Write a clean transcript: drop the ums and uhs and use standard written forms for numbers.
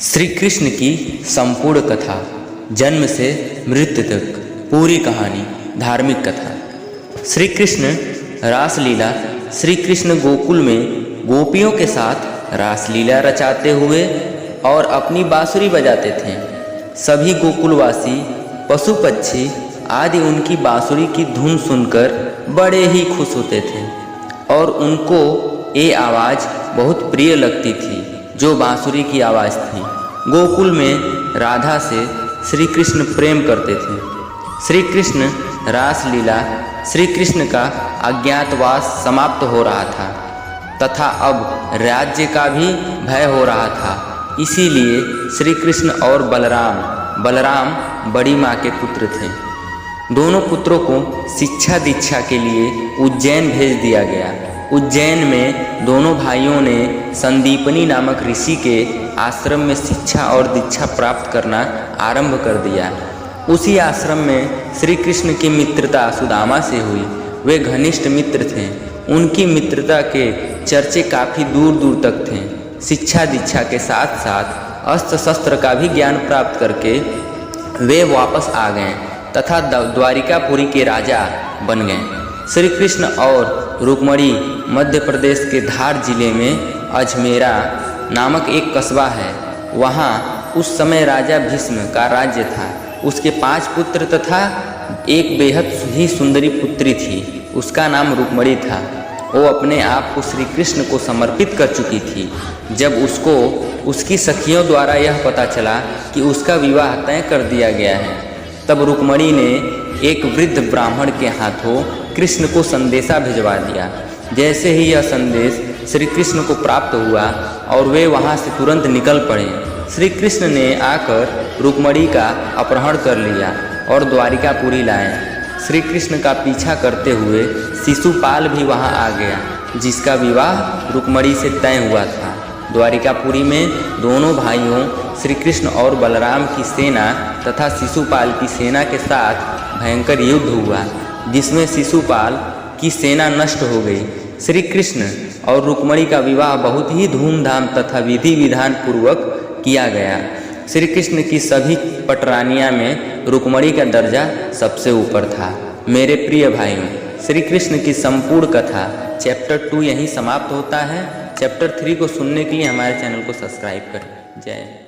श्री कृष्ण की संपूर्ण कथा, जन्म से मृत्यु तक पूरी कहानी धार्मिक कथा। श्री कृष्ण रासलीला। श्री कृष्ण गोकुल में गोपियों के साथ रासलीला रचाते हुए और अपनी बांसुरी बजाते थे। सभी गोकुलवासी पशु पक्षी आदि उनकी बांसुरी की धुन सुनकर बड़े ही खुश होते थे और उनको ये आवाज़ बहुत प्रिय लगती थी, जो बांसुरी की आवाज़ थी। गोकुल में राधा से श्री कृष्ण प्रेम करते थे। श्री कृष्ण रासलीला। श्री कृष्ण का अज्ञातवास समाप्त हो रहा था तथा अब राज्य का भी भय हो रहा था। इसीलिए श्री कृष्ण और बलराम बड़ी माँ के पुत्र थे। दोनों पुत्रों को शिक्षा दीक्षा के लिए उज्जैन भेज दिया गया। उज्जैन में दोनों भाइयों ने संदीपनी नामक ऋषि के आश्रम में शिक्षा और दीक्षा प्राप्त करना आरंभ कर दिया। उसी आश्रम में श्री कृष्ण की मित्रता सुदामा से हुई। वे घनिष्ठ मित्र थे। उनकी मित्रता के चर्चे काफ़ी दूर दूर तक थे। शिक्षा दीक्षा के साथ साथ अस्त्र शस्त्र का भी ज्ञान प्राप्त करके वे वापस आ गए तथा द्वारिकापुरी के राजा बन गए। श्री कृष्ण और रुक्मणी मध्य प्रदेश के धार जिले में अजमेरा नामक एक कस्बा है। वहाँ उस समय राजा भीष्म का राज्य था। उसके 5 पुत्र तथा एक बेहद ही सुंदरी पुत्री थी। उसका नाम रुक्मणी था। वो अपने आप को श्री कृष्ण को समर्पित कर चुकी थी। जब उसको उसकी सखियों द्वारा यह पता चला कि उसका विवाह तय कर दिया गया है, तब रुक्मणी ने एक वृद्ध ब्राह्मण के हाथों कृष्ण को संदेशा भिजवा दिया। जैसे ही यह संदेश श्री कृष्ण को प्राप्त हुआ और वे वहाँ से तुरंत निकल पड़े। श्री कृष्ण ने आकर रुक्मणी का अपहरण कर लिया और द्वारिकापुरी लाए। श्री कृष्ण का पीछा करते हुए शिशुपाल भी वहाँ आ गया, जिसका विवाह रुक्मणी से तय हुआ था। द्वारिकापुरी में दोनों भाइयों श्री कृष्ण और बलराम की सेना तथा शिशुपाल की सेना के साथ भयंकर युद्ध हुआ, जिसमें शिशुपाल की सेना नष्ट हो गई। श्री कृष्ण और रुक्मणी का विवाह बहुत ही धूमधाम तथा विधि विधान पूर्वक किया गया। श्री कृष्ण की सभी पटरानियाँ में रुक्मणी का दर्जा सबसे ऊपर था। मेरे प्रिय भाइयों, श्री कृष्ण की संपूर्ण कथा चैप्टर 2 यहीं समाप्त होता है। चैप्टर 3 को सुनने के लिए हमारे चैनल को सब्सक्राइब करें। जय।